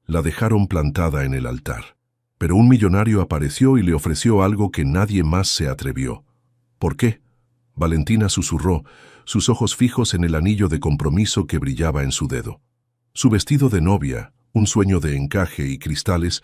La dejaron plantada en el altar. Pero un millonario apareció y le ofreció algo que nadie más se atrevió. ¿Por qué? Valentina susurró, sus ojos fijos en el anillo de compromiso que brillaba en su dedo. Su vestido de novia, un sueño de encaje y cristales,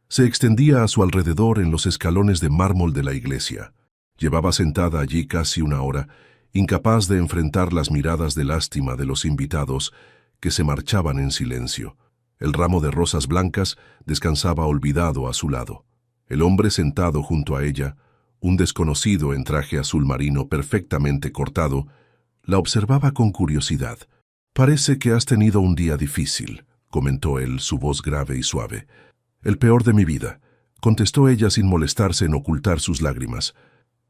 se extendía a su alrededor en los escalones de mármol de la iglesia. Llevaba sentada allí casi una hora, incapaz de enfrentar las miradas de lástima de los invitados que se marchaban en silencio. El ramo de rosas blancas descansaba olvidado a su lado. El hombre sentado junto a ella, un desconocido en traje azul marino perfectamente cortado, la observaba con curiosidad. «Parece que has tenido un día difícil», comentó él, su voz grave y suave. «El peor de mi vida», contestó ella sin molestarse en ocultar sus lágrimas.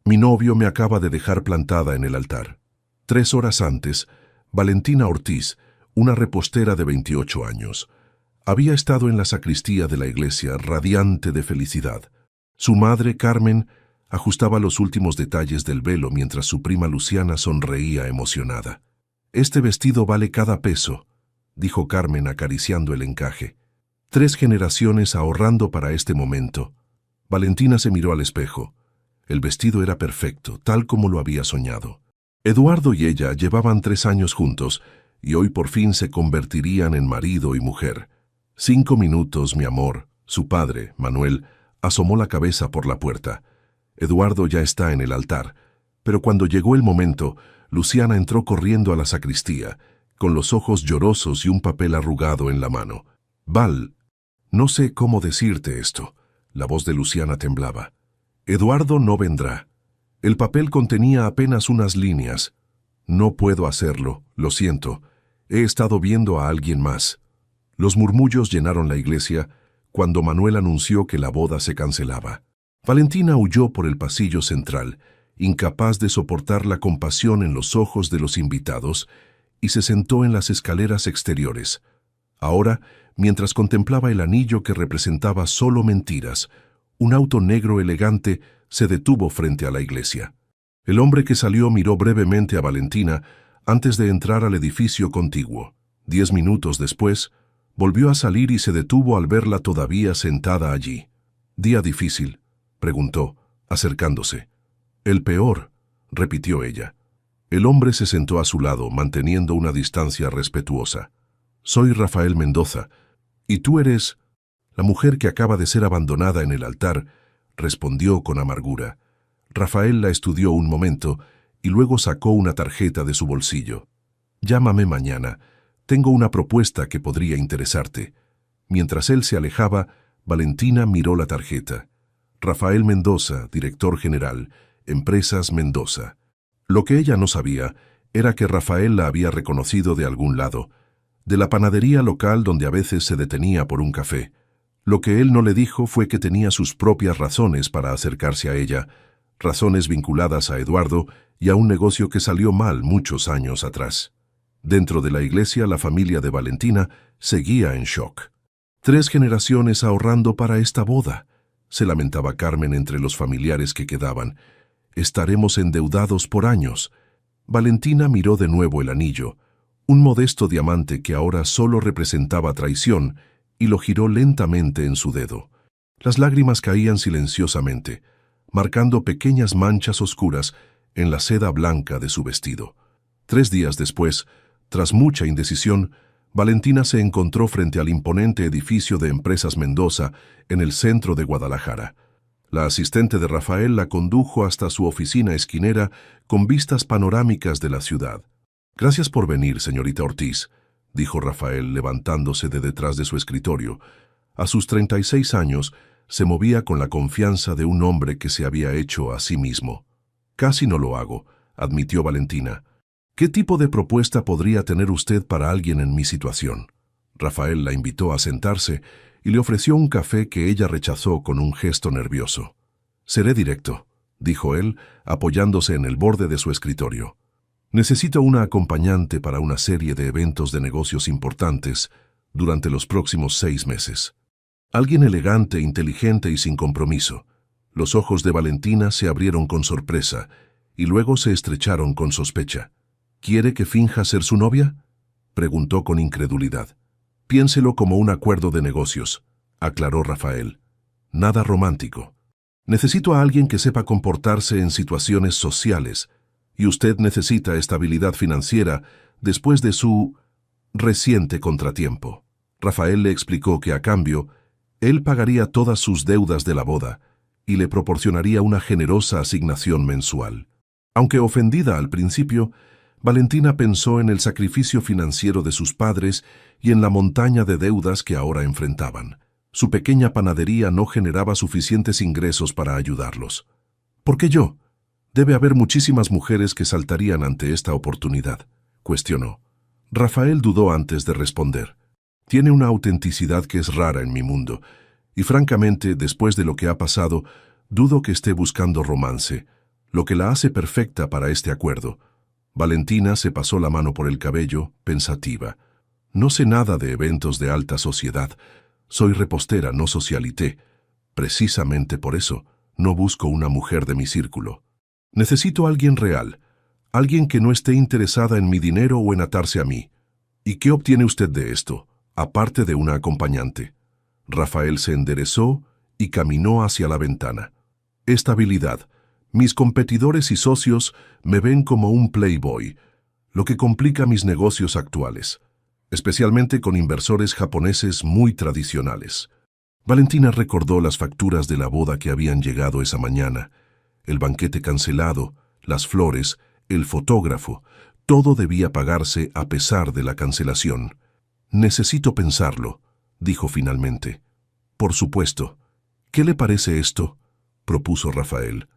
«Mi novio me acaba de dejar plantada en el altar». 3 horas antes, Valentina Ortiz, una repostera de 28 años, había estado en la sacristía de la iglesia radiante de felicidad. Su madre, Carmen, ajustaba los últimos detalles del velo mientras su prima Luciana sonreía emocionada. «Este vestido vale cada peso», dijo Carmen acariciando el encaje. 3 generaciones ahorrando para este momento. Valentina se miró al espejo. El vestido era perfecto, tal como lo había soñado. Eduardo y ella llevaban 3 años juntos y hoy por fin se convertirían en marido y mujer. 5 minutos, mi amor. Su padre, Manuel, asomó la cabeza por la puerta. Eduardo ya está en el altar, pero cuando llegó el momento, Luciana entró corriendo a la sacristía, con los ojos llorosos y un papel arrugado en la mano. «Val, no sé cómo decirte esto». La voz de Luciana temblaba. «Eduardo no vendrá. El papel contenía apenas unas líneas. No puedo hacerlo, lo siento. He estado viendo a alguien más». Los murmullos llenaron la iglesia cuando Manuel anunció que la boda se cancelaba. Valentina huyó por el pasillo central, incapaz de soportar la compasión en los ojos de los invitados, y se sentó en las escaleras exteriores. Ahora, mientras contemplaba el anillo que representaba solo mentiras, un auto negro elegante se detuvo frente a la iglesia. El hombre que salió miró brevemente a Valentina antes de entrar al edificio contiguo. 10 minutos después, volvió a salir y se detuvo al verla todavía sentada allí. «¿Día difícil?», preguntó, acercándose. «El peor», repitió ella. El hombre se sentó a su lado, manteniendo una distancia respetuosa. «Soy Rafael Mendoza, y tú eres...». La mujer que acaba de ser abandonada en el altar respondió con amargura. Rafael la estudió un momento y luego sacó una tarjeta de su bolsillo. «Llámame mañana. Tengo una propuesta que podría interesarte». Mientras él se alejaba, Valentina miró la tarjeta. Rafael Mendoza, director general, Empresas Mendoza. Lo que ella no sabía era que Rafael la había reconocido de algún lado, de la panadería local donde a veces se detenía por un café. Lo que él no le dijo fue que tenía sus propias razones para acercarse a ella, razones vinculadas a Eduardo y a un negocio que salió mal muchos años atrás. Dentro de la iglesia, la familia de Valentina seguía en shock. 3 generaciones ahorrando para esta boda, se lamentaba Carmen entre los familiares que quedaban. «Estaremos endeudados por años». Valentina miró de nuevo el anillo, un modesto diamante que ahora solo representaba traición, y lo giró lentamente en su dedo. Las lágrimas caían silenciosamente, marcando pequeñas manchas oscuras en la seda blanca de su vestido. 3 días después, tras mucha indecisión, Valentina se encontró frente al imponente edificio de Empresas Mendoza en el centro de Guadalajara. La asistente de Rafael la condujo hasta su oficina esquinera con vistas panorámicas de la ciudad. «Gracias por venir, señorita Ortiz», dijo Rafael levantándose de detrás de su escritorio. A sus 36 años, se movía con la confianza de un hombre que se había hecho a sí mismo. «Casi no lo hago», admitió Valentina. «¿Qué tipo de propuesta podría tener usted para alguien en mi situación?». Rafael la invitó a sentarse y le ofreció un café que ella rechazó con un gesto nervioso. «Seré directo», dijo él, apoyándose en el borde de su escritorio. «Necesito una acompañante para una serie de eventos de negocios importantes durante los próximos 6 meses. Alguien elegante, inteligente y sin compromiso». Los ojos de Valentina se abrieron con sorpresa y luego se estrecharon con sospecha. «¿Quiere que finja ser su novia?», preguntó con incredulidad. Piénselo como un acuerdo de negocios, aclaró Rafael. Nada romántico. Necesito a alguien que sepa comportarse en situaciones sociales, y usted necesita estabilidad financiera después de su reciente contratiempo. Rafael le explicó que a cambio, él pagaría todas sus deudas de la boda y le proporcionaría una generosa asignación mensual. Aunque ofendida al principio, Valentina pensó en el sacrificio financiero de sus padres y en la montaña de deudas que ahora enfrentaban. Su pequeña panadería no generaba suficientes ingresos para ayudarlos. ¿Por qué yo? Debe haber muchísimas mujeres que saltarían ante esta oportunidad, cuestionó. Rafael dudó antes de responder. Tiene una autenticidad que es rara en mi mundo, y francamente, después de lo que ha pasado, dudo que esté buscando romance, lo que la hace perfecta para este acuerdo. Valentina se pasó la mano por el cabello, pensativa. No sé nada de eventos de alta sociedad. Soy repostera, no socialité. Precisamente por eso, no busco una mujer de mi círculo. Necesito a alguien real, alguien que no esté interesada en mi dinero o en atarse a mí. ¿Y qué obtiene usted de esto, aparte de una acompañante? Rafael se enderezó y caminó hacia la ventana. Estabilidad. Mis competidores y socios me ven como un playboy, lo que complica mis negocios actuales, especialmente con inversores japoneses muy tradicionales. Valentina recordó las facturas de la boda que habían llegado esa mañana, el banquete cancelado, las flores, el fotógrafo, todo debía pagarse a pesar de la cancelación. Necesito pensarlo, dijo finalmente. Por supuesto. ¿Qué le parece esto?, propuso Rafael.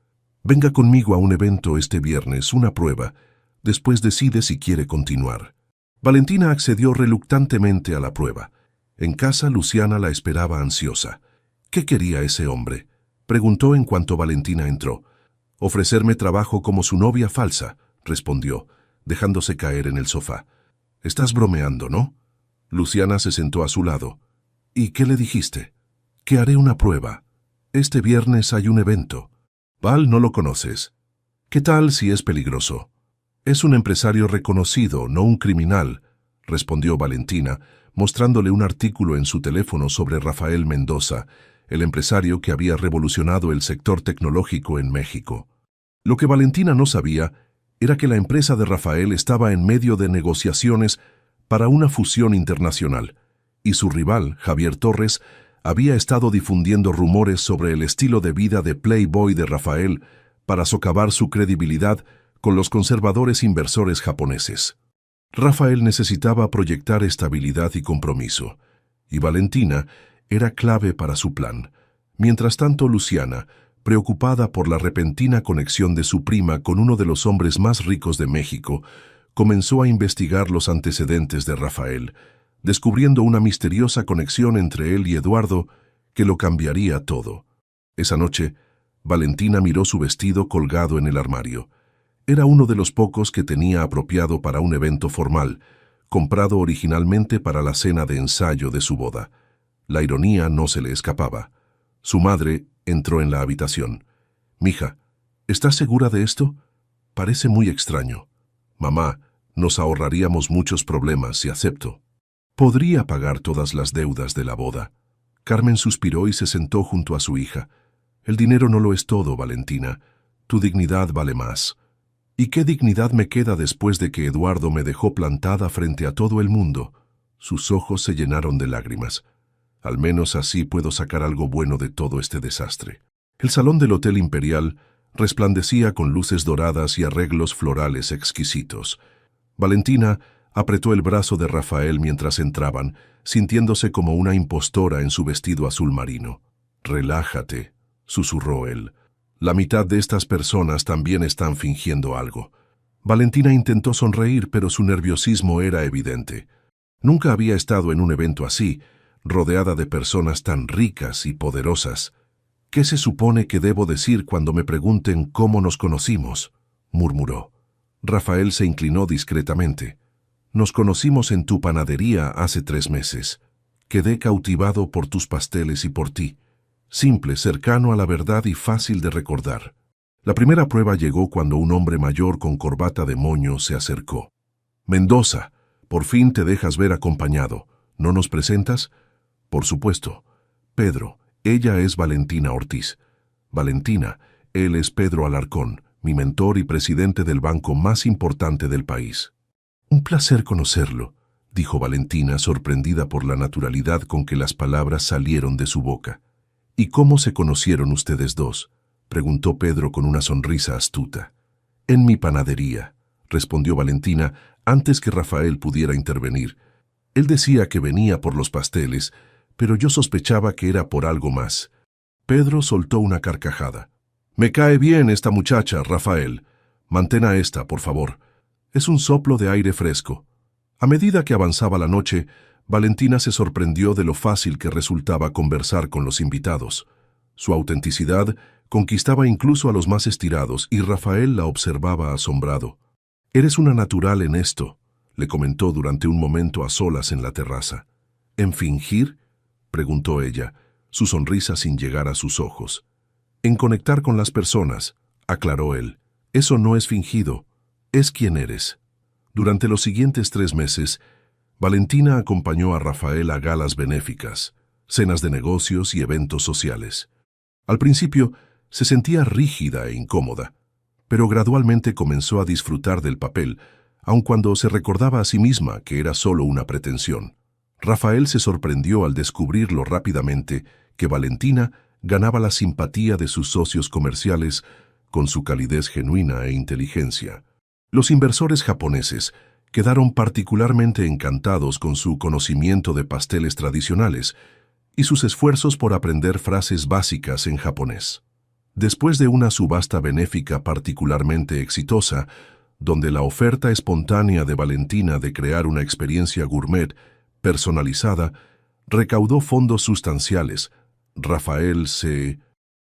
Venga conmigo a un evento este viernes, una prueba. Después decide si quiere continuar. Valentina accedió reluctantemente a la prueba. En casa, Luciana la esperaba ansiosa. ¿Qué quería ese hombre?, preguntó en cuanto Valentina entró. Ofrecerme trabajo como su novia falsa, respondió, dejándose caer en el sofá. Estás bromeando, ¿no? Luciana se sentó a su lado. ¿Y qué le dijiste? Que haré una prueba. Este viernes hay un evento. Val, no lo conoces. ¿Qué tal si es peligroso? Es un empresario reconocido, no un criminal, respondió Valentina, mostrándole un artículo en su teléfono sobre Rafael Mendoza, el empresario que había revolucionado el sector tecnológico en México. Lo que Valentina no sabía era que la empresa de Rafael estaba en medio de negociaciones para una fusión internacional, y su rival, Javier Torres, había estado difundiendo rumores sobre el estilo de vida de Playboy de Rafael para socavar su credibilidad con los conservadores inversores japoneses. Rafael necesitaba proyectar estabilidad y compromiso, y Valentina era clave para su plan. Mientras tanto, Luciana, preocupada por la repentina conexión de su prima con uno de los hombres más ricos de México, comenzó a investigar los antecedentes de Rafael, descubriendo una misteriosa conexión entre él y Eduardo que lo cambiaría todo. Esa noche, Valentina miró su vestido colgado en el armario. Era uno de los pocos que tenía apropiado para un evento formal, comprado originalmente para la cena de ensayo de su boda. La ironía no se le escapaba. Su madre entró en la habitación. «Mija, ¿estás segura de esto? Parece muy extraño». «Mamá, nos ahorraríamos muchos problemas si acepto». «Podría pagar todas las deudas de la boda». Carmen suspiró y se sentó junto a su hija. «El dinero no lo es todo, Valentina. Tu dignidad vale más». «¿Y qué dignidad me queda después de que Eduardo me dejó plantada frente a todo el mundo?» Sus ojos se llenaron de lágrimas. «Al menos así puedo sacar algo bueno de todo este desastre». El salón del Hotel Imperial resplandecía con luces doradas y arreglos florales exquisitos. Valentina apretó el brazo de Rafael mientras entraban, sintiéndose como una impostora en su vestido azul marino. «Relájate», susurró él. «La mitad de estas personas también están fingiendo algo». Valentina intentó sonreír, pero su nerviosismo era evidente. Nunca había estado en un evento así, rodeada de personas tan ricas y poderosas. «¿Qué se supone que debo decir cuando me pregunten cómo nos conocimos?», murmuró. Rafael se inclinó discretamente. «Nos conocimos en tu panadería hace 3 meses. Quedé cautivado por tus pasteles y por ti. Simple, cercano a la verdad y fácil de recordar». La primera prueba llegó cuando un hombre mayor con corbata de moño se acercó. «Mendoza, por fin te dejas ver acompañado. ¿No nos presentas? Por supuesto. Pedro, ella es Valentina Ortiz. Valentina, él es Pedro Alarcón, mi mentor y presidente del banco más importante del país. Un placer conocerlo, dijo Valentina, sorprendida por la naturalidad con que las palabras salieron de su boca. ¿Y cómo se conocieron ustedes dos?, preguntó Pedro con una sonrisa astuta. En mi panadería, respondió Valentina antes que Rafael pudiera intervenir. Él decía que venía por los pasteles, pero yo sospechaba que era por algo más. Pedro soltó una carcajada. Me cae bien esta muchacha, Rafael. Mantén a esta, por favor. Es un soplo de aire fresco. A medida que avanzaba la noche, Valentina se sorprendió de lo fácil que resultaba conversar con los invitados. Su autenticidad conquistaba incluso a los más estirados y Rafael la observaba asombrado. «Eres una natural en esto», le comentó durante un momento a solas en la terraza. «¿En fingir?», preguntó ella, su sonrisa sin llegar a sus ojos. «En conectar con las personas», aclaró él. «Eso no es fingido, es quien eres». Durante los siguientes 3 meses, Valentina acompañó a Rafael a galas benéficas, cenas de negocios y eventos sociales. Al principio, se sentía rígida e incómoda, pero gradualmente comenzó a disfrutar del papel, aun cuando se recordaba a sí misma que era solo una pretensión. Rafael se sorprendió al descubrirlo rápidamente que Valentina ganaba la simpatía de sus socios comerciales con su calidez genuina e inteligencia. Los inversores japoneses quedaron particularmente encantados con su conocimiento de pasteles tradicionales y sus esfuerzos por aprender frases básicas en japonés. Después de una subasta benéfica particularmente exitosa, donde la oferta espontánea de Valentina de crear una experiencia gourmet personalizada recaudó fondos sustanciales, Rafael se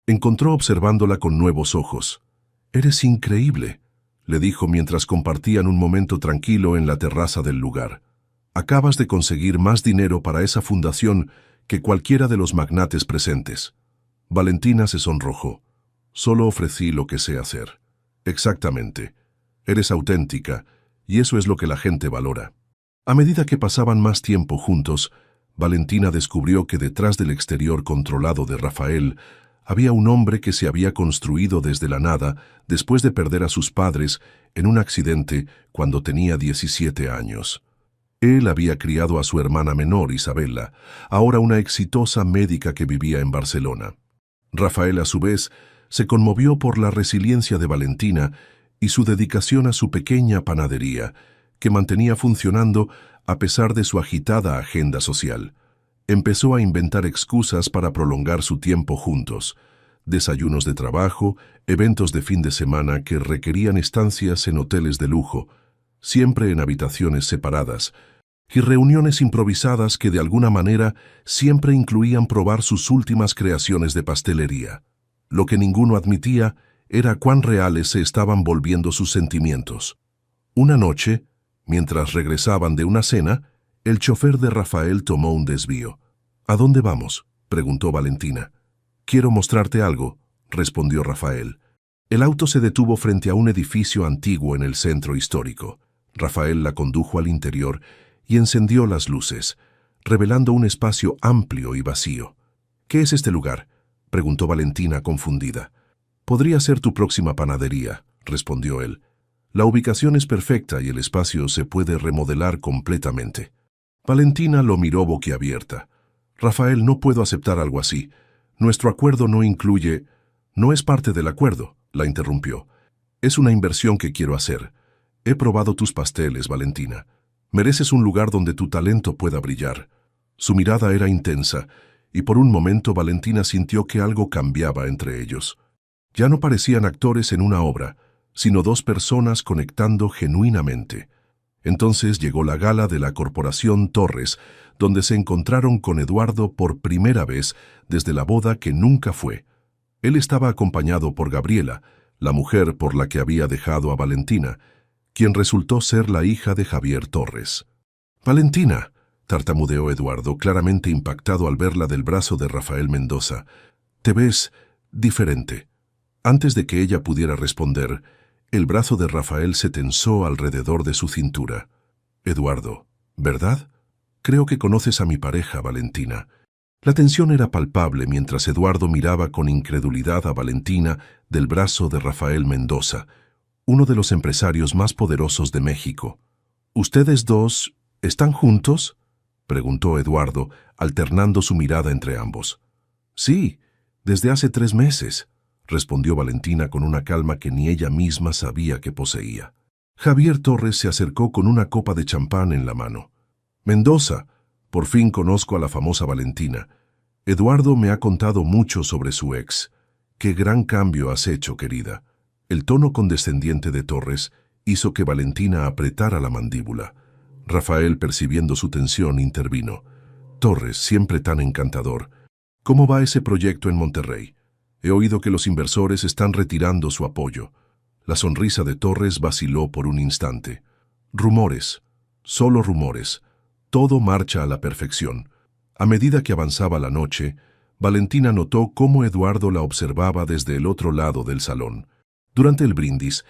encontró observándola con nuevos ojos. «Eres increíble», le dijo mientras compartían un momento tranquilo en la terraza del lugar. «Acabas de conseguir más dinero para esa fundación que cualquiera de los magnates presentes». Valentina se sonrojó. «Solo ofrecí lo que sé hacer». «Exactamente. Eres auténtica, y eso es lo que la gente valora». A medida que pasaban más tiempo juntos, Valentina descubrió que detrás del exterior controlado de Rafael había un hombre que se había construido desde la nada después de perder a sus padres en un accidente cuando tenía 17 años. Él había criado a su hermana menor, Isabella, ahora una exitosa médica que vivía en Barcelona. Rafael, a su vez, se conmovió por la resiliencia de Valentina y su dedicación a su pequeña panadería, que mantenía funcionando a pesar de su agitada agenda social. Empezó a inventar excusas para prolongar su tiempo juntos: desayunos de trabajo, eventos de fin de semana que requerían estancias en hoteles de lujo, siempre en habitaciones separadas, y reuniones improvisadas que de alguna manera siempre incluían probar sus últimas creaciones de pastelería. Lo que ninguno admitía era cuán reales se estaban volviendo sus sentimientos. Una noche, mientras regresaban de una cena, el chofer de Rafael tomó un desvío. «¿A dónde vamos?», preguntó Valentina. «Quiero mostrarte algo», respondió Rafael. El auto se detuvo frente a un edificio antiguo en el centro histórico. Rafael la condujo al interior y encendió las luces, revelando un espacio amplio y vacío. «¿Qué es este lugar?», preguntó Valentina confundida. «Podría ser tu próxima panadería», respondió él. «La ubicación es perfecta y el espacio se puede remodelar completamente». Valentina lo miró boquiabierta. «Rafael, no puedo aceptar algo así. Nuestro acuerdo no incluye...» «No es parte del acuerdo», la interrumpió. «Es una inversión que quiero hacer. He probado tus pasteles, Valentina. Mereces un lugar donde tu talento pueda brillar». Su mirada era intensa, y por un momento Valentina sintió que algo cambiaba entre ellos. Ya no parecían actores en una obra, sino dos personas conectando genuinamente. Entonces llegó la gala de la Corporación Torres, donde se encontraron con Eduardo por primera vez desde la boda que nunca fue. Él estaba acompañado por Gabriela, la mujer por la que había dejado a Valentina, quien resultó ser la hija de Javier Torres. «Valentina», tartamudeó Eduardo, claramente impactado al verla del brazo de Rafael Mendoza, «te ves diferente». Antes de que ella pudiera responder, el brazo de Rafael se tensó alrededor de su cintura. «Eduardo, ¿verdad?», Creo que conoces a mi pareja, Valentina. La tensión era palpable mientras Eduardo miraba con incredulidad a Valentina del brazo de Rafael Mendoza, uno de los empresarios más poderosos de México. ¿Ustedes dos están juntos?, preguntó Eduardo, alternando su mirada entre ambos. Sí, desde hace 3 meses, respondió Valentina con una calma que ni ella misma sabía que poseía. Javier Torres se acercó con una copa de champán en la mano. Mendoza, por fin conozco a la famosa Valentina. Eduardo me ha contado mucho sobre su ex. Qué gran cambio has hecho, querida. El tono condescendiente de Torres hizo que Valentina apretara la mandíbula. Rafael, percibiendo su tensión, intervino. Torres, siempre tan encantador. ¿Cómo va ese proyecto en Monterrey? He oído que los inversores están retirando su apoyo. La sonrisa de Torres vaciló por un instante. Rumores, solo rumores. Todo marcha a la perfección. A medida que avanzaba la noche, Valentina notó cómo Eduardo la observaba desde el otro lado del salón. Durante el brindis,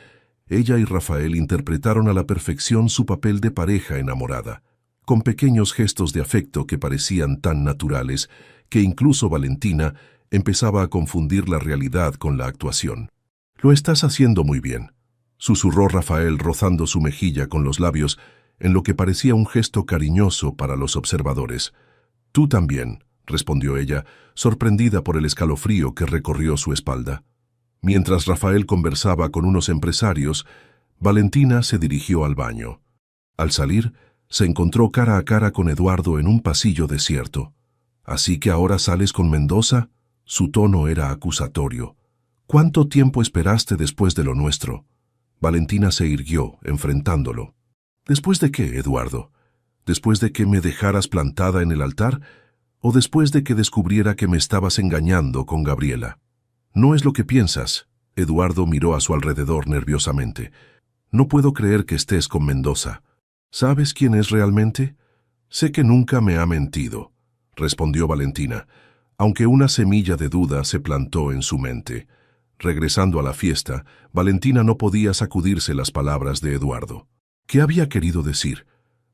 ella y Rafael interpretaron a la perfección su papel de pareja enamorada, con pequeños gestos de afecto que parecían tan naturales que incluso Valentina empezaba a confundir la realidad con la actuación. «Lo estás haciendo muy bien», susurró Rafael rozando su mejilla con los labios en lo que parecía un gesto cariñoso para los observadores. «Tú también», respondió ella, sorprendida por el escalofrío que recorrió su espalda. Mientras Rafael conversaba con unos empresarios, Valentina se dirigió al baño. Al salir, se encontró cara a cara con Eduardo en un pasillo desierto. «¿Así que ahora sales con Mendoza?» Su tono era acusatorio. «¿Cuánto tiempo esperaste después de lo nuestro?» Valentina se irguió, enfrentándolo. «¿Después de qué, Eduardo? ¿Después de que me dejaras plantada en el altar? ¿O después de que descubriera que me estabas engañando con Gabriela?» «No es lo que piensas». Eduardo miró a su alrededor nerviosamente. «No puedo creer que estés con Mendoza. ¿Sabes quién es realmente?» «Sé que nunca me ha mentido», respondió Valentina, aunque una semilla de duda se plantó en su mente. Regresando a la fiesta, Valentina no podía sacudirse las palabras de Eduardo. ¿Qué había querido decir?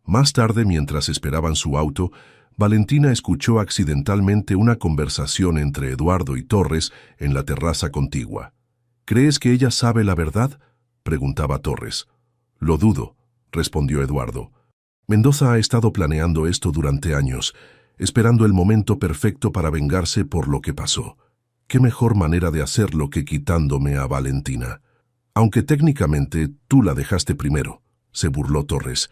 Más tarde, mientras esperaban su auto, Valentina escuchó accidentalmente una conversación entre Eduardo y Torres en la terraza contigua. «¿Crees que ella sabe la verdad?», preguntaba Torres. «Lo dudo», respondió Eduardo. «Mendoza ha estado planeando esto durante años, esperando el momento perfecto para vengarse por lo que pasó. ¿Qué mejor manera de hacerlo que quitándome a Valentina? Aunque técnicamente tú la dejaste primero», se burló Torres.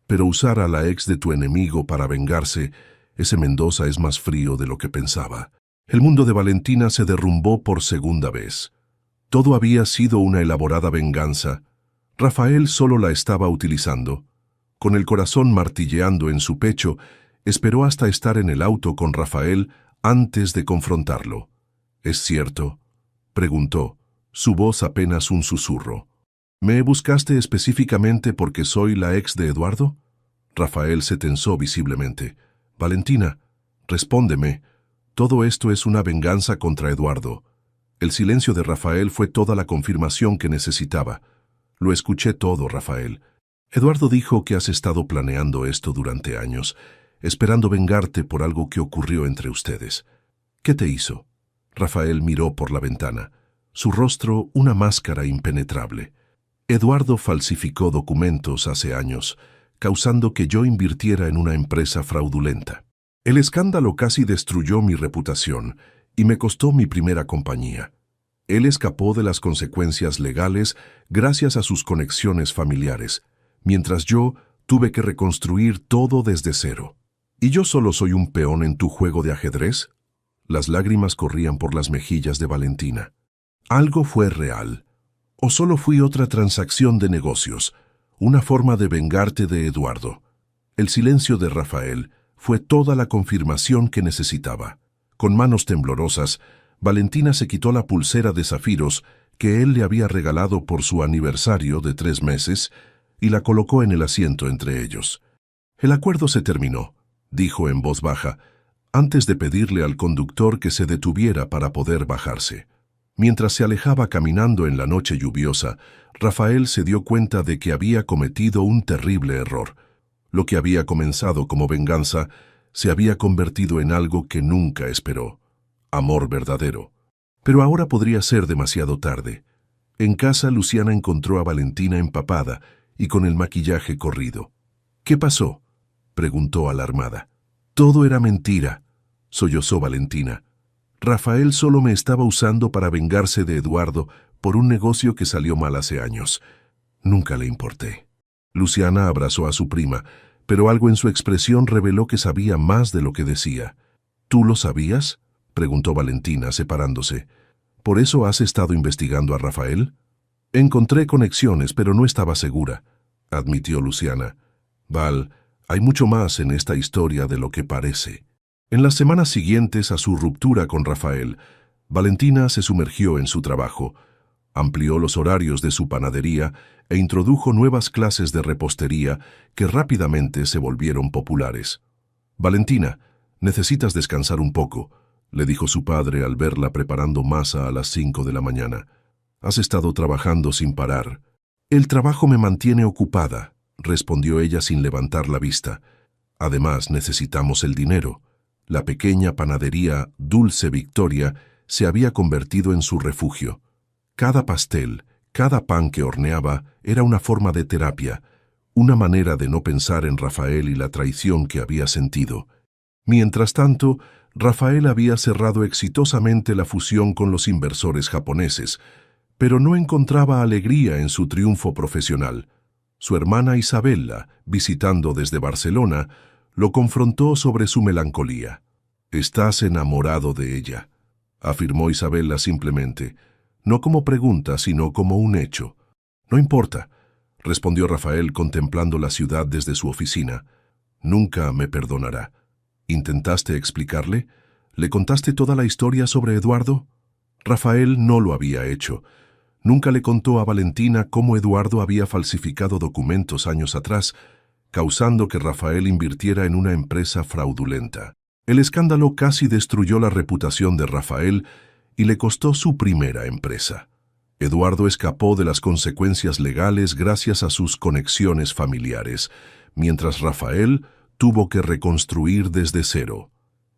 «Pero usar a la ex de tu enemigo para vengarse, ese Mendoza es más frío de lo que pensaba». El mundo de Valentina se derrumbó por segunda vez. Todo había sido una elaborada venganza. Rafael solo la estaba utilizando. Con el corazón martilleando en su pecho, esperó hasta estar en el auto con Rafael antes de confrontarlo. «¿Es cierto?», preguntó, su voz apenas un susurro. «¿Me buscaste específicamente porque soy la ex de Eduardo?» Rafael se tensó visiblemente. «Valentina, respóndeme. Todo esto es una venganza contra Eduardo». El silencio de Rafael fue toda la confirmación que necesitaba. «Lo escuché todo, Rafael. Eduardo dijo que has estado planeando esto durante años, esperando vengarte por algo que ocurrió entre ustedes. ¿Qué te hizo?» Rafael miró por la ventana, su rostro una máscara impenetrable. «Eduardo falsificó documentos hace años, causando que yo invirtiera en una empresa fraudulenta. El escándalo casi destruyó mi reputación y me costó mi primera compañía. Él escapó de las consecuencias legales gracias a sus conexiones familiares, mientras yo tuve que reconstruir todo desde cero. ¿Y yo solo soy un peón en tu juego de ajedrez?» Las lágrimas corrían por las mejillas de Valentina. ¿Algo fue real? ¿O solo fui otra transacción de negocios, una forma de vengarte de Eduardo? El silencio de Rafael fue toda la confirmación que necesitaba. Con manos temblorosas, Valentina se quitó la pulsera de zafiros que él le había regalado por su aniversario de 3 meses y la colocó en el asiento entre ellos. «El acuerdo se terminó», dijo en voz baja, antes de pedirle al conductor que se detuviera para poder bajarse. Mientras se alejaba caminando en la noche lluviosa, Rafael se dio cuenta de que había cometido un terrible error. Lo que había comenzado como venganza se había convertido en algo que nunca esperó: amor verdadero. Pero ahora podría ser demasiado tarde. En casa, Luciana encontró a Valentina empapada y con el maquillaje corrido. «¿Qué pasó?», preguntó alarmada. «Todo era mentira», sollozó Valentina. «Rafael solo me estaba usando para vengarse de Eduardo por un negocio que salió mal hace años. Nunca le importé». Luciana abrazó a su prima, pero algo en su expresión reveló que sabía más de lo que decía. «¿Tú lo sabías?», preguntó Valentina, separándose. «¿Por eso has estado investigando a Rafael?». «Encontré conexiones, pero no estaba segura», admitió Luciana. «Val, hay mucho más en esta historia de lo que parece». En las semanas siguientes a su ruptura con Rafael, Valentina se sumergió en su trabajo. Amplió los horarios de su panadería e introdujo nuevas clases de repostería que rápidamente se volvieron populares. «Valentina, necesitas descansar un poco», le dijo su padre al verla preparando masa a las 5 de la mañana. «Has estado trabajando sin parar». «El trabajo me mantiene ocupada», respondió ella sin levantar la vista. «Además, necesitamos el dinero». La pequeña panadería Dulce Victoria se había convertido en su refugio. Cada pastel, cada pan que horneaba era una forma de terapia, una manera de no pensar en Rafael y la traición que había sentido. Mientras tanto, Rafael había cerrado exitosamente la fusión con los inversores japoneses, pero no encontraba alegría en su triunfo profesional. Su hermana Isabella, visitando desde Barcelona, lo confrontó sobre su melancolía. «Estás enamorado de ella», afirmó Isabella simplemente, no como pregunta, sino como un hecho. «No importa», respondió Rafael contemplando la ciudad desde su oficina. «Nunca me perdonará». «¿Intentaste explicarle? ¿Le contaste toda la historia sobre Eduardo?». Rafael no lo había hecho. Nunca le contó a Valentina cómo Eduardo había falsificado documentos años atrás, causando que Rafael invirtiera en una empresa fraudulenta. El escándalo casi destruyó la reputación de Rafael y le costó su primera empresa. Eduardo escapó de las consecuencias legales gracias a sus conexiones familiares, mientras Rafael tuvo que reconstruir desde cero.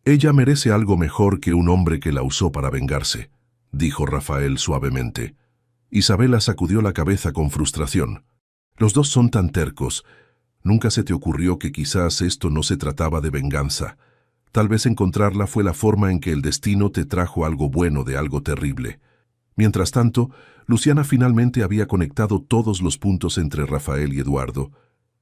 «Ella merece algo mejor que un hombre que la usó para vengarse», dijo Rafael suavemente. Isabella sacudió la cabeza con frustración. «Los dos son tan tercos. ¿Nunca se te ocurrió que quizás esto no se trataba de venganza? Tal vez encontrarla fue la forma en que el destino te trajo algo bueno de algo terrible». Mientras tanto, Luciana finalmente había conectado todos los puntos entre Rafael y Eduardo.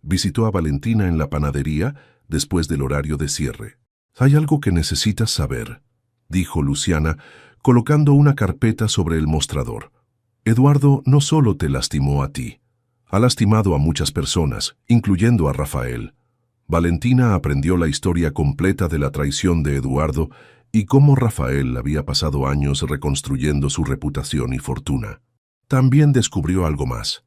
Visitó a Valentina en la panadería después del horario de cierre. «Hay algo que necesitas saber», dijo Luciana, colocando una carpeta sobre el mostrador. «Eduardo no solo te lastimó a ti. Ha lastimado a muchas personas, incluyendo a Rafael». Valentina aprendió la historia completa de la traición de Eduardo y cómo Rafael había pasado años reconstruyendo su reputación y fortuna. También descubrió algo más.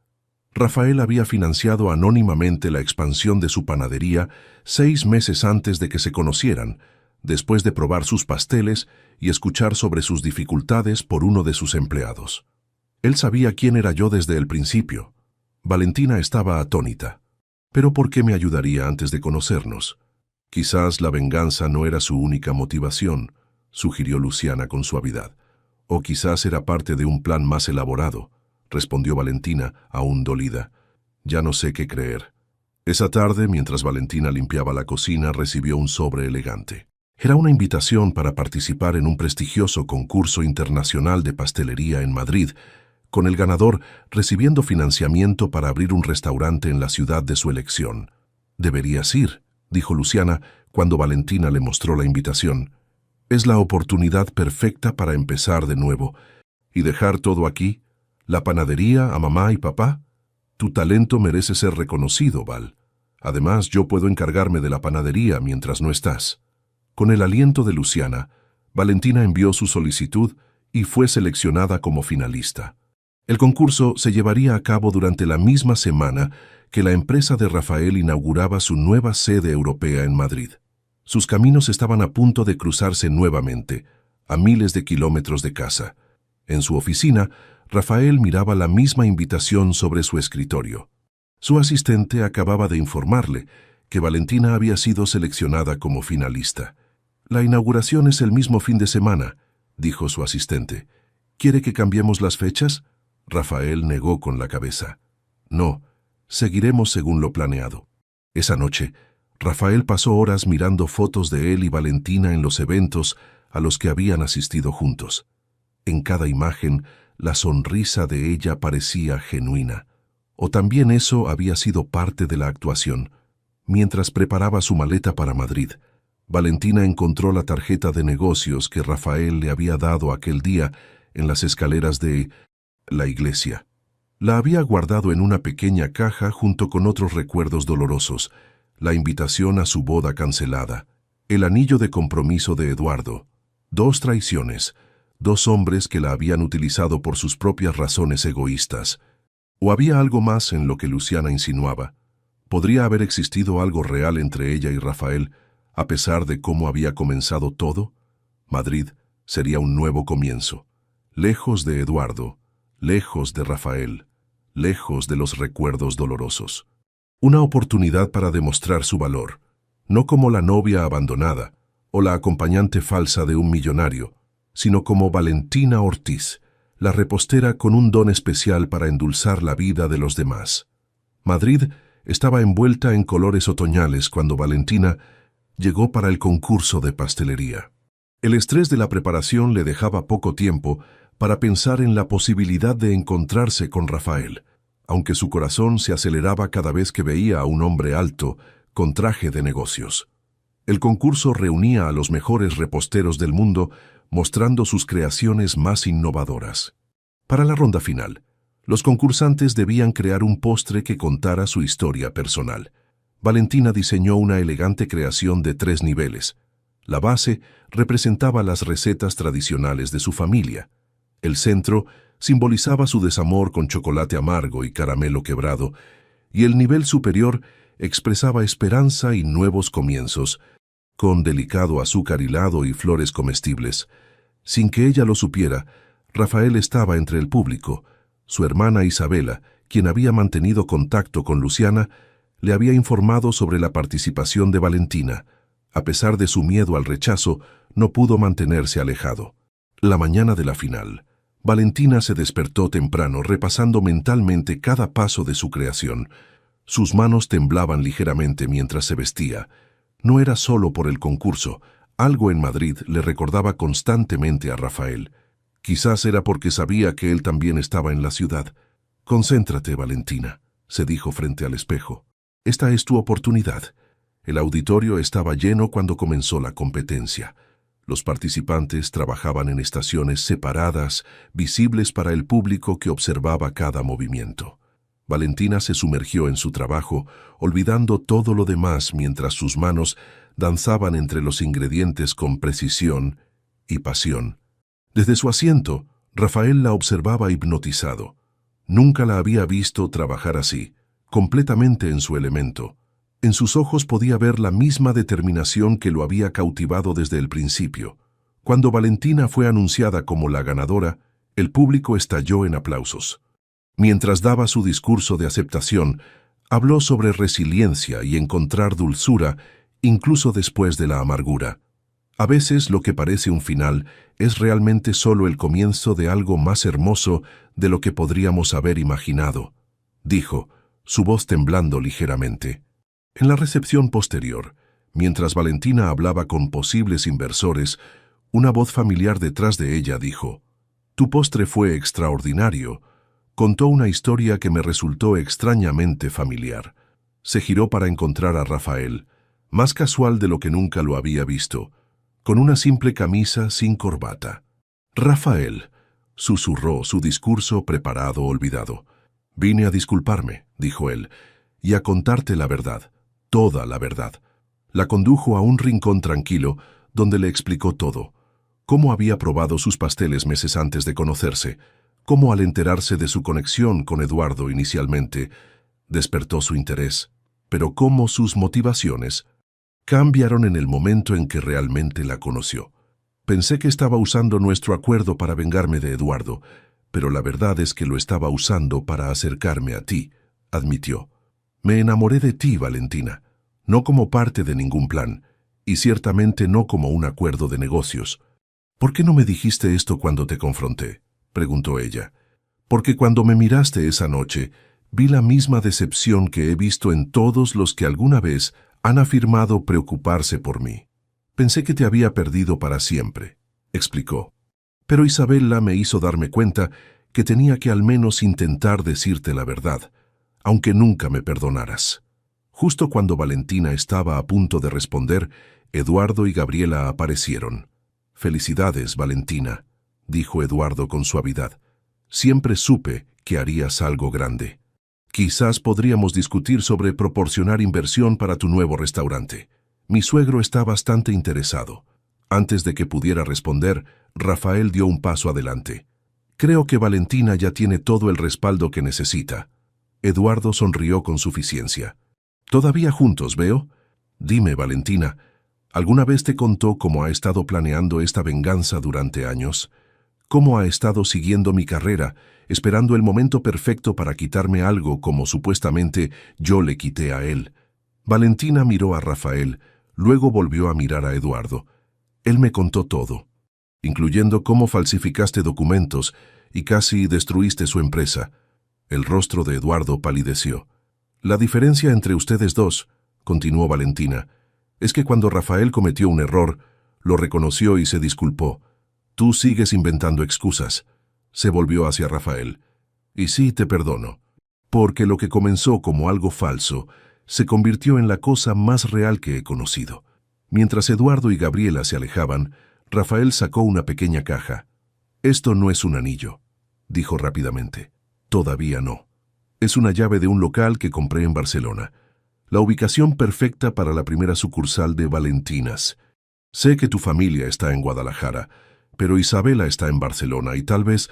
Rafael había financiado anónimamente la expansión de su panadería 6 meses antes de que se conocieran, después de probar sus pasteles y escuchar sobre sus dificultades por uno de sus empleados. Él sabía quién era yo desde el principio. Valentina estaba atónita. «¿Pero por qué me ayudaría antes de conocernos?». «Quizás la venganza no era su única motivación», sugirió Luciana con suavidad. «O quizás era parte de un plan más elaborado», respondió Valentina, aún dolida. «Ya no sé qué creer». Esa tarde, mientras Valentina limpiaba la cocina, recibió un sobre elegante. Era una invitación para participar en un prestigioso concurso internacional de pastelería en Madrid, con el ganador recibiendo financiamiento para abrir un restaurante en la ciudad de su elección. «Deberías ir», dijo Luciana cuando Valentina le mostró la invitación. «Es la oportunidad perfecta para empezar de nuevo. ¿Y dejar todo aquí? ¿La panadería, a mamá y papá? Tu talento merece ser reconocido, Val. Además, yo puedo encargarme de la panadería mientras no estás». Con el aliento de Luciana, Valentina envió su solicitud y fue seleccionada como finalista. El concurso se llevaría a cabo durante la misma semana que la empresa de Rafael inauguraba su nueva sede europea en Madrid. Sus caminos estaban a punto de cruzarse nuevamente, a miles de kilómetros de casa. En su oficina, Rafael miraba la misma invitación sobre su escritorio. Su asistente acababa de informarle que Valentina había sido seleccionada como finalista. «La inauguración es el mismo fin de semana», dijo su asistente. «¿Quiere que cambiemos las fechas?» Rafael negó con la cabeza. «No, seguiremos según lo planeado». Esa noche, Rafael pasó horas mirando fotos de él y Valentina en los eventos a los que habían asistido juntos. En cada imagen, la sonrisa de ella parecía genuina. O también eso había sido parte de la actuación. Mientras preparaba su maleta para Madrid, Valentina encontró la tarjeta de negocios que Rafael le había dado aquel día en las escaleras de la iglesia. La había guardado en una pequeña caja junto con otros recuerdos dolorosos: la invitación a su boda cancelada, el anillo de compromiso de Eduardo, 2 traiciones, 2 hombres que la habían utilizado por sus propias razones egoístas. ¿O había algo más en lo que Luciana insinuaba? ¿Podría haber existido algo real entre ella y Rafael, a pesar de cómo había comenzado todo? Madrid sería un nuevo comienzo, lejos de Eduardo, lejos de Rafael, lejos de los recuerdos dolorosos. Una oportunidad para demostrar su valor, no como la novia abandonada o la acompañante falsa de un millonario, sino como Valentina Ortiz, la repostera con un don especial para endulzar la vida de los demás. Madrid estaba envuelta en colores otoñales cuando Valentina llegó para el concurso de pastelería. El estrés de la preparación le dejaba poco tiempo para pensar en la posibilidad de encontrarse con Rafael, aunque su corazón se aceleraba cada vez que veía a un hombre alto, con traje de negocios. El concurso reunía a los mejores reposteros del mundo, mostrando sus creaciones más innovadoras. Para la ronda final, los concursantes debían crear un postre que contara su historia personal. Valentina diseñó una elegante creación de 3 niveles. La base representaba las recetas tradicionales de su familia. El centro simbolizaba su desamor con chocolate amargo y caramelo quebrado, y el nivel superior expresaba esperanza y nuevos comienzos, con delicado azúcar hilado y flores comestibles. Sin que ella lo supiera, Rafael estaba entre el público. Su hermana Isabela, quien había mantenido contacto con Luciana, le había informado sobre la participación de Valentina. A pesar de su miedo al rechazo, no pudo mantenerse alejado. La mañana de la final, Valentina se despertó temprano repasando mentalmente cada paso de su creación. Sus manos temblaban ligeramente mientras se vestía. No era solo por el concurso, algo en Madrid le recordaba constantemente a Rafael. Quizás era porque sabía que él también estaba en la ciudad. «Concéntrate, Valentina», se dijo frente al espejo. «Esta es tu oportunidad». El auditorio estaba lleno cuando comenzó la competencia. Los participantes trabajaban en estaciones separadas, visibles para el público que observaba cada movimiento. Valentina se sumergió en su trabajo, olvidando todo lo demás mientras sus manos danzaban entre los ingredientes con precisión y pasión. Desde su asiento, Rafael la observaba hipnotizado. Nunca la había visto trabajar así, completamente en su elemento. En sus ojos podía ver la misma determinación que lo había cautivado desde el principio. Cuando Valentina fue anunciada como la ganadora, el público estalló en aplausos. Mientras daba su discurso de aceptación, habló sobre resiliencia y encontrar dulzura, incluso después de la amargura. A veces lo que parece un final es realmente solo el comienzo de algo más hermoso de lo que podríamos haber imaginado, dijo, su voz temblando ligeramente. En la recepción posterior, mientras Valentina hablaba con posibles inversores, una voz familiar detrás de ella dijo: «Tu postre fue extraordinario». Contó una historia que me resultó extrañamente familiar. Se giró para encontrar a Rafael, más casual de lo que nunca lo había visto, con una simple camisa sin corbata. «Rafael», susurró, su discurso preparado olvidado. «Vine a disculparme», dijo él, «y a contarte la verdad, toda la verdad». La condujo a un rincón tranquilo, donde le explicó todo. Cómo había probado sus pasteles meses antes de conocerse, cómo al enterarse de su conexión con Eduardo inicialmente, despertó su interés, pero cómo sus motivaciones cambiaron en el momento en que realmente la conoció. «Pensé que estaba usando nuestro acuerdo para vengarme de Eduardo, pero la verdad es que lo estaba usando para acercarme a ti», admitió. «Me enamoré de ti, Valentina. no como parte de ningún plan, y ciertamente no como un acuerdo de negocios. ¿Por qué no me dijiste esto cuando te confronté?, preguntó ella. Porque cuando me miraste esa noche, vi la misma decepción que he visto en todos los que alguna vez han afirmado preocuparse por mí. Pensé que te había perdido para siempre, explicó. Pero Isabela me hizo darme cuenta que tenía que al menos intentar decirte la verdad, aunque nunca me perdonaras. Justo cuando Valentina estaba a punto de responder, Eduardo y Gabriela aparecieron. «Felicidades, Valentina», dijo Eduardo con suavidad. «Siempre supe que harías algo grande. Quizás podríamos discutir sobre proporcionar inversión para tu nuevo restaurante. Mi suegro está bastante interesado». Antes de que pudiera responder, Rafael dio un paso adelante. «Creo que Valentina ya tiene todo el respaldo que necesita». Eduardo sonrió con suficiencia. «¿Todavía juntos, veo? Dime, Valentina, ¿alguna vez te contó cómo ha estado planeando esta venganza durante años? ¿Cómo ha estado siguiendo mi carrera, esperando el momento perfecto para quitarme algo como supuestamente yo le quité a él?» Valentina miró a Rafael, luego volvió a mirar a Eduardo. «Él me contó todo, incluyendo cómo falsificaste documentos y casi destruiste su empresa». El rostro de Eduardo palideció. «La diferencia entre ustedes dos», continuó Valentina, «es que cuando Rafael cometió un error, lo reconoció y se disculpó. Tú sigues inventando excusas». Se volvió hacia Rafael. «Y sí, te perdono, porque lo que comenzó como algo falso se convirtió en la cosa más real que he conocido». Mientras Eduardo y Gabriela se alejaban, Rafael sacó una pequeña caja. «Esto no es un anillo», dijo rápidamente. «Todavía no. Es una llave de un local que compré en Barcelona. La ubicación perfecta para la primera sucursal de Valentinas. Sé que tu familia está en Guadalajara, pero Isabela está en Barcelona y tal vez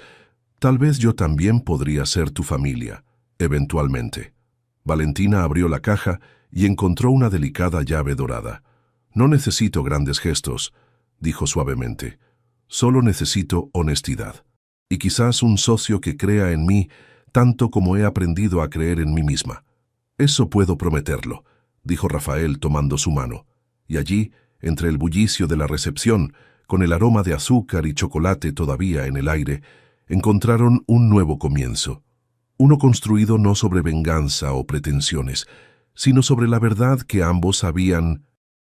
yo también podría ser tu familia, eventualmente». Valentina abrió la caja y encontró una delicada llave dorada. «No necesito grandes gestos», dijo suavemente. «Solo necesito honestidad. Y quizás un socio que crea en mí tanto como he aprendido a creer en mí misma». «Eso puedo prometerlo», dijo Rafael tomando su mano. Y allí, entre el bullicio de la recepción, con el aroma de azúcar y chocolate todavía en el aire, encontraron un nuevo comienzo. Uno construido no sobre venganza o pretensiones, sino sobre la verdad que ambos habían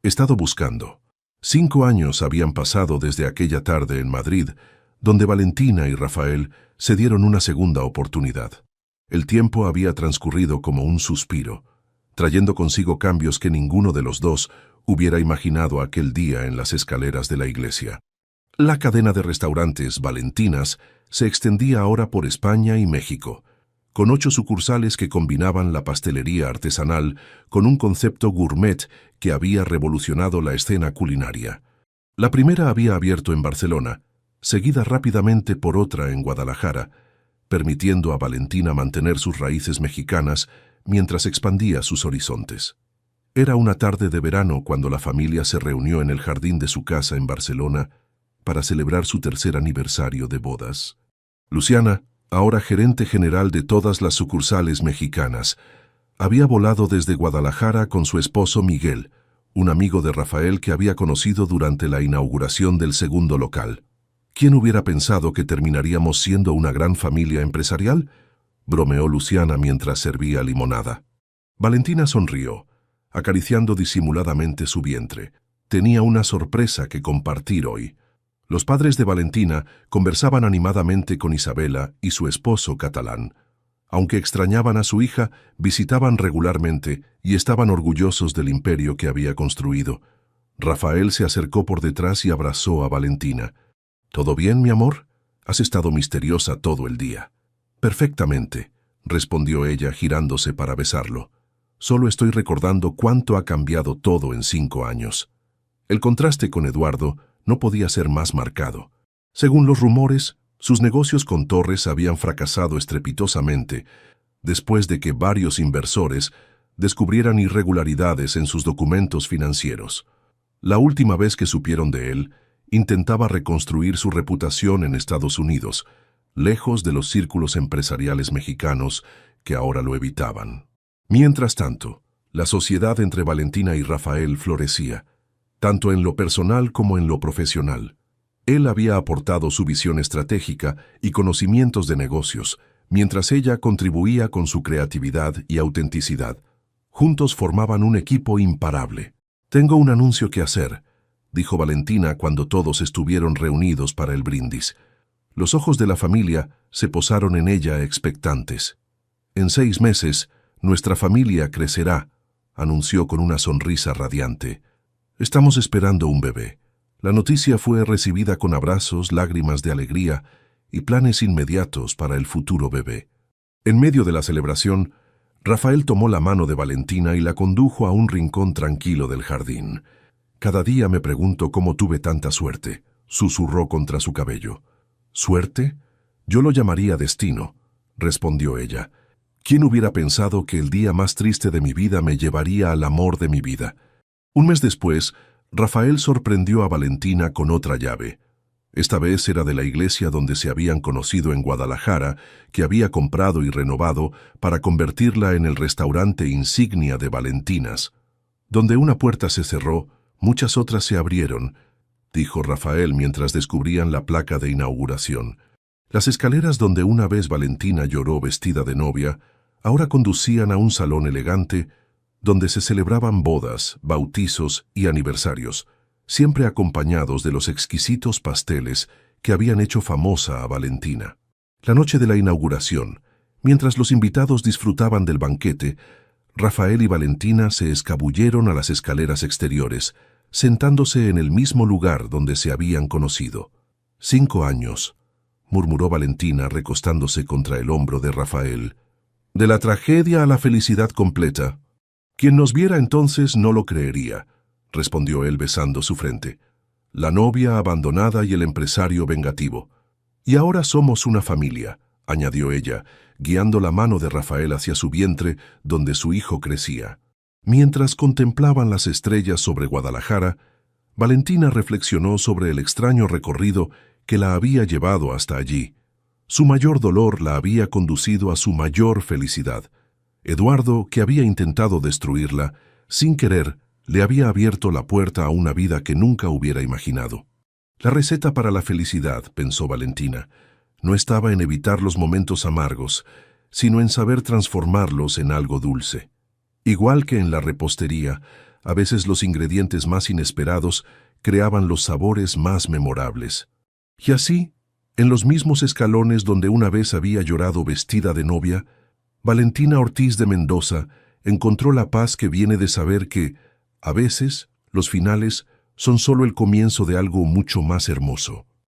estado buscando. 5 años habían pasado desde aquella tarde en Madrid, donde Valentina y Rafael se dieron una segunda oportunidad. El tiempo había transcurrido como un suspiro, trayendo consigo cambios que ninguno de los dos hubiera imaginado aquel día en las escaleras de la iglesia. La cadena de restaurantes Valentinas se extendía ahora por España y México, con 8 sucursales que combinaban la pastelería artesanal con un concepto gourmet que había revolucionado la escena culinaria. La primera había abierto en Barcelona, seguida rápidamente por otra en Guadalajara, permitiendo a Valentina mantener sus raíces mexicanas mientras expandía sus horizontes. Era una tarde de verano cuando la familia se reunió en el jardín de su casa en Barcelona para celebrar su 3er aniversario de bodas. Luciana, ahora gerente general de todas las sucursales mexicanas, había volado desde Guadalajara con su esposo Miguel, un amigo de Rafael que había conocido durante la inauguración del segundo local. ¿Quién hubiera pensado que terminaríamos siendo una gran familia empresarial?, bromeó Luciana mientras servía limonada. Valentina sonrió, acariciando disimuladamente su vientre. Tenía una sorpresa que compartir hoy. Los padres de Valentina conversaban animadamente con Isabela y su esposo catalán. Aunque extrañaban a su hija, visitaban regularmente y estaban orgullosos del imperio que había construido. Rafael se acercó por detrás y abrazó a Valentina. «¿Todo bien, mi amor? Has estado misteriosa todo el día». «Perfectamente», respondió ella girándose para besarlo. «Solo estoy recordando cuánto ha cambiado todo en 5 años». El contraste con Eduardo no podía ser más marcado. Según los rumores, sus negocios con Torres habían fracasado estrepitosamente después de que varios inversores descubrieran irregularidades en sus documentos financieros. La última vez que supieron de él, intentaba reconstruir su reputación en Estados Unidos, lejos de los círculos empresariales mexicanos que ahora lo evitaban. Mientras tanto, La sociedad entre Valentina y Rafael florecía, tanto en lo personal como en lo profesional. Él había aportado su visión estratégica y conocimientos de negocios, mientras ella contribuía con su creatividad y autenticidad. Juntos formaban un equipo imparable. «Tengo un anuncio que hacer», dijo Valentina cuando todos estuvieron reunidos para el brindis. Los ojos de la familia se posaron en ella expectantes. «En 6 meses, nuestra familia crecerá», anunció con una sonrisa radiante. «Estamos esperando un bebé». La noticia fue recibida con abrazos, lágrimas de alegría y planes inmediatos para el futuro bebé. En medio de la celebración, Rafael tomó la mano de Valentina y la condujo a un rincón tranquilo del jardín. «Cada día me pregunto cómo tuve tanta suerte», susurró contra su cabello. «¿Suerte? Yo lo llamaría destino», respondió ella. «¿Quién hubiera pensado que el día más triste de mi vida me llevaría al amor de mi vida?» Un mes después, Rafael sorprendió a Valentina con otra llave. Esta vez era de la iglesia donde se habían conocido en Guadalajara, que había comprado y renovado para convertirla en el restaurante insignia de Valentinas. Donde una puerta se cerró, muchas otras se abrieron, dijo Rafael mientras descubrían la placa de inauguración. Las escaleras donde una vez Valentina lloró vestida de novia, ahora conducían a un salón elegante donde se celebraban bodas, bautizos y aniversarios, siempre acompañados de los exquisitos pasteles que habían hecho famosa a Valentina. La noche de la inauguración, mientras los invitados disfrutaban del banquete, Rafael y Valentina se escabulleron a las escaleras exteriores, sentándose en el mismo lugar donde se habían conocido. 5 años, murmuró Valentina recostándose contra el hombro de Rafael. «De la tragedia a la felicidad completa. Quien nos viera entonces no lo creería», respondió él besando su frente. «La novia abandonada y el empresario vengativo. Y ahora somos una familia», añadió ella, guiando la mano de Rafael hacia su vientre donde su hijo crecía. Mientras contemplaban las estrellas sobre Guadalajara, Valentina reflexionó sobre el extraño recorrido que la había llevado hasta allí. Su mayor dolor la había conducido a su mayor felicidad. Eduardo, que había intentado destruirla, sin querer, le había abierto la puerta a una vida que nunca hubiera imaginado. La receta para la felicidad, pensó Valentina, no estaba en evitar los momentos amargos, sino en saber transformarlos en algo dulce. Igual que en la repostería, a veces los ingredientes más inesperados creaban los sabores más memorables. Y así, en los mismos escalones donde una vez había llorado vestida de novia, Valentina Ortiz de Mendoza encontró la paz que viene de saber que, a veces, los finales son solo el comienzo de algo mucho más hermoso.